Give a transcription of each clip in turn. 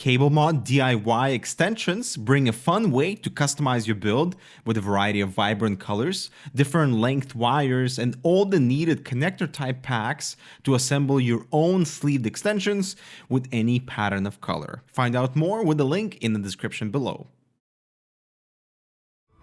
Cable Mod DIY extensions bring a fun way to customize your build with a variety of vibrant colors, different length wires, and all the needed connector type packs to assemble your own sleeved extensions with any pattern of color. Find out more with the link in the description below.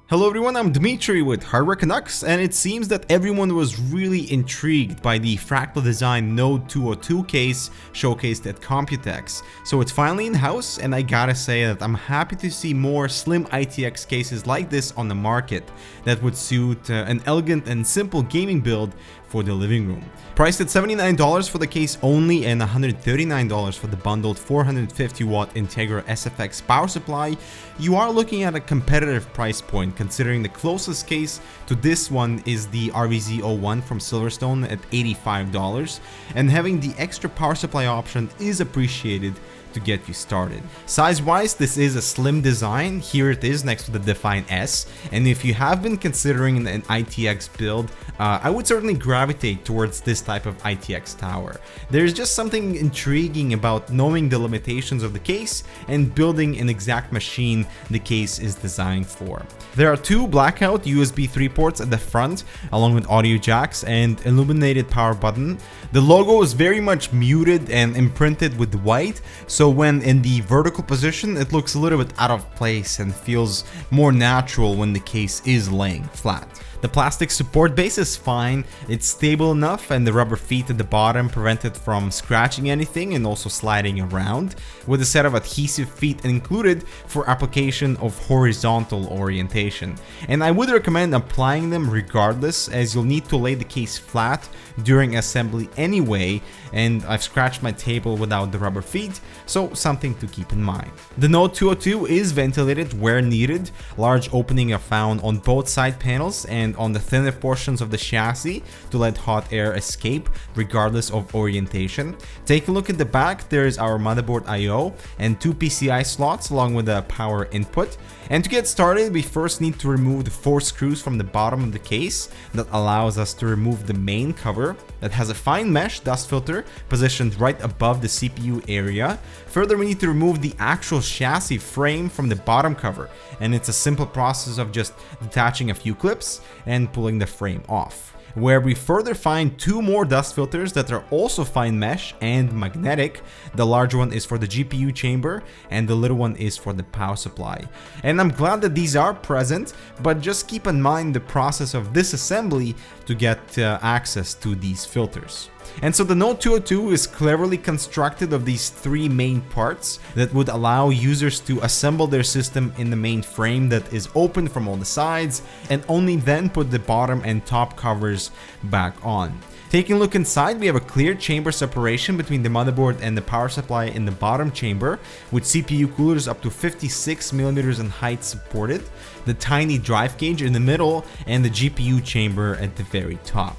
Hello everyone, I'm Dmitry with HardwareCanucks, and it seems that everyone was really intrigued by the Fractal Design Node 202 case showcased at Computex. So it's finally in-house, and I gotta say that I'm happy to see more slim ITX cases like this on the market that would suit an elegant and simple gaming build for the living room. Priced at $79 for the case only and $139 for the bundled 450-watt Integra SFX power supply, you are looking at a competitive price point considering the closest case to this one is the RVZ01 from Silverstone at $85, and having the extra power supply option is appreciated to get you started. Size-wise, this is a slim design. Here it is next to the Define S, and if you have been considering an ITX build, I would certainly gravitate towards this type of ITX tower. There's just something intriguing about knowing the limitations of the case and building an exact machine the case is designed for. There are two blackout USB 3 ports at the front, along with audio jacks and illuminated power button. The logo is very much muted and imprinted with white, so when in the vertical position, it looks a little bit out of place and feels more natural when the case is laying flat. The plastic support base is fine, it's stable enough, and the rubber feet at the bottom prevent it from scratching anything and also sliding around, with a set of adhesive feet included for application of horizontal orientation. And I would recommend applying them regardless, as you'll need to lay the case flat during assembly anyway, and I've scratched my table without the rubber feet, so something to keep in mind. The Node 202 is ventilated where needed. Large openings are found on both side panels and on the thinner portions of the chassis to let hot air escape regardless of orientation. Take a look at the back. There is our motherboard I/O and two PCI slots along with a power input. And to get started, we first need to remove the 4 screws from the bottom of the case. That allows us to remove the main cover that has a fine mesh dust filter positioned right above the CPU area. Further, we need to remove the actual chassis frame from the bottom cover, and it's a simple process of just detaching a few clips and pulling the frame off. Where we further find 2 more dust filters that are also fine mesh and magnetic. The large one is for the GPU chamber and the little one is for the power supply. And I'm glad that these are present, but just keep in mind the process of disassembly to get access to these filters. And so the Node 202 is cleverly constructed of these 3 main parts that would allow users to assemble their system in the main frame that is open from all the sides, and only then put the bottom and top covers back on. Taking a look inside, we have a clear chamber separation between the motherboard and the power supply in the bottom chamber, with CPU coolers up to 56mm in height supported, the tiny drive cage in the middle, and the GPU chamber at the very top.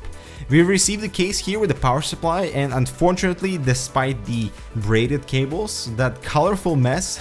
We received the case here with the power supply, and unfortunately, despite the braided cables, that colorful mess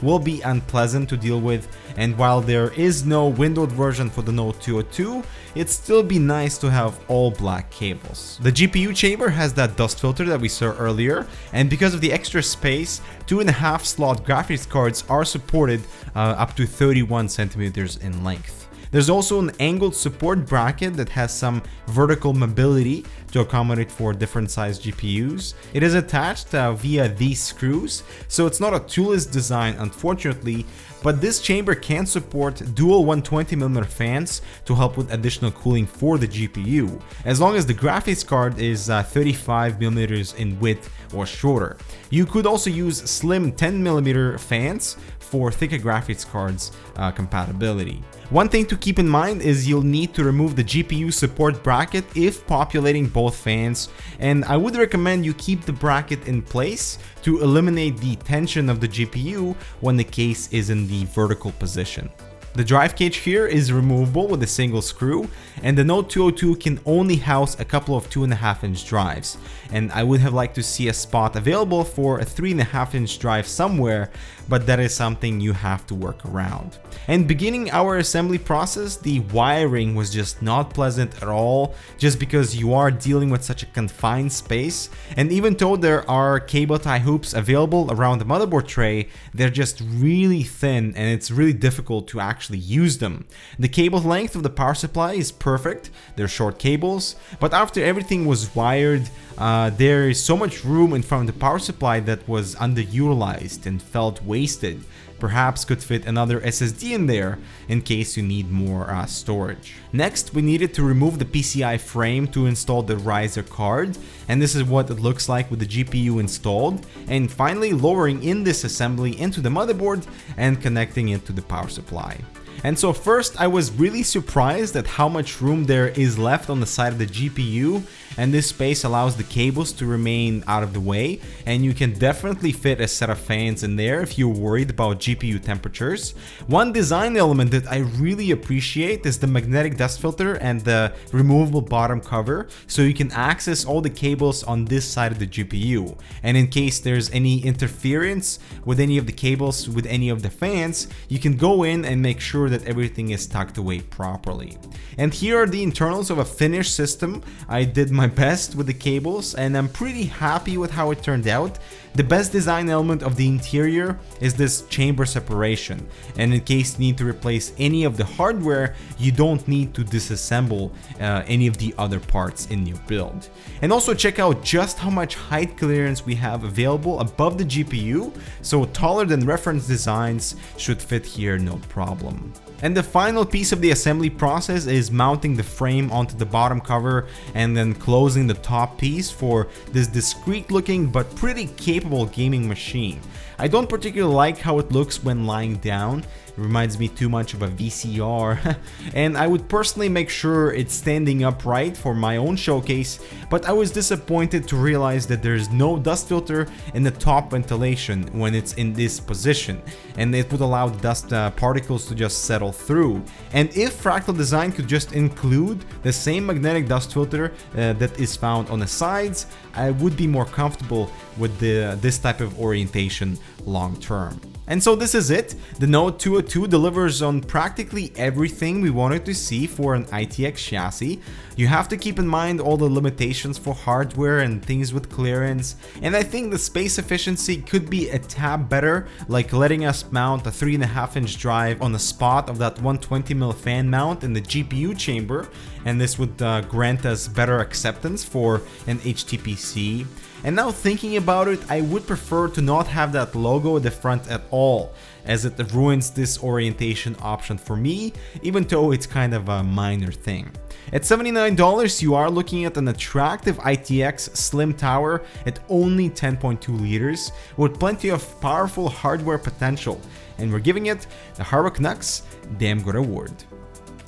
will be unpleasant to deal with. And while there is no windowed version for the Node 202, it'd still be nice to have all black cables. The GPU chamber has that dust filter that we saw earlier, and because of the extra space, 2.5 slot graphics cards are supported up to 31 centimeters in length. There's also an angled support bracket that has some vertical mobility to accommodate for different size GPUs. It is attached via these screws, so it's not a toolless design unfortunately, but this chamber can support dual 120mm fans to help with additional cooling for the GPU, as long as the graphics card is 35mm in width or shorter. You could also use slim 10mm fans for thicker graphics cards compatibility. One thing to keep in mind is you'll need to remove the GPU support bracket if populating both fans, and I would recommend you keep the bracket in place to eliminate the tension of the GPU when the case is in the vertical position. The drive cage here is removable with a single screw, and the Note 202 can only house a couple of 2.5-inch drives, and I would have liked to see a spot available for a 3.5-inch drive somewhere, but that is something you have to work around. And beginning our assembly process, the wiring was just not pleasant at all, just because you are dealing with such a confined space, and even though there are cable tie hoops available around the motherboard tray, they're just really thin and it's really difficult to actually use them. The cable length of the power supply is perfect, they're short cables, but after everything was wired, there is so much room in front of the power supply that was underutilized and felt wasted. Perhaps could fit another SSD in there in case you need more storage. Next, we needed to remove the PCI frame to install the riser card, and this is what it looks like with the GPU installed, and finally lowering in this assembly into the motherboard and connecting it to the power supply. And so first, I was really surprised at how much room there is left on the side of the GPU, and this space allows the cables to remain out of the way, and you can definitely fit a set of fans in there if you're worried about GPU temperatures. One design element that I really appreciate is the magnetic dust filter and the removable bottom cover, so you can access all the cables on this side of the GPU, and in case there's any interference with any of the cables with any of the fans, you can go in and make sure that everything is tucked away properly. And here are the internals of a finished system. I did my best with the cables and I'm pretty happy with how it turned out. The best design element of the interior is this chamber separation, and in case you need to replace any of the hardware, you don't need to disassemble any of the other parts in your build. And also check out just how much height clearance we have available above the GPU, so taller than reference designs should fit here no problem. And the final piece of the assembly process is mounting the frame onto the bottom cover and then closing the top piece for this discreet looking but pretty capable gaming machine. I don't particularly like how it looks when lying down. It reminds me too much of a VCR, and I would personally make sure it's standing upright for my own showcase, but I was disappointed to realize that there's no dust filter in the top ventilation when it's in this position, and it would allow the dust particles to just settle through. And if Fractal design could just include the same magnetic dust filter that is found on the sides, I would be more comfortable with this type of orientation long term. And so this is it. The Note 202 delivers on practically everything we wanted to see for an ITX chassis. You have to keep in mind all the limitations for hardware and things with clearance, and I think the space efficiency could be a tad better, like letting us mount a 3.5-inch drive on the spot of that 120mm fan mount in the GPU chamber, and this would grant us better acceptance for an HTPC. And now thinking about it, I would prefer to not have that logo at the front at all, as it ruins this orientation option for me, even though it's kind of a minor thing. At $79, you are looking at an attractive ITX slim tower at only 10.2 liters, with plenty of powerful hardware potential, and we're giving it the HardwareCanucks Damn Good Award.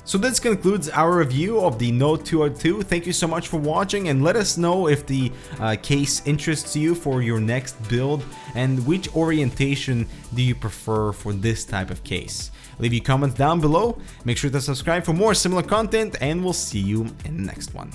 So this concludes our review of the Note 202. Thank you so much for watching, and let us know if the case interests you for your next build and which orientation do you prefer for this type of case. Leave your comments down below, make sure to subscribe for more similar content, and we'll see you in the next one.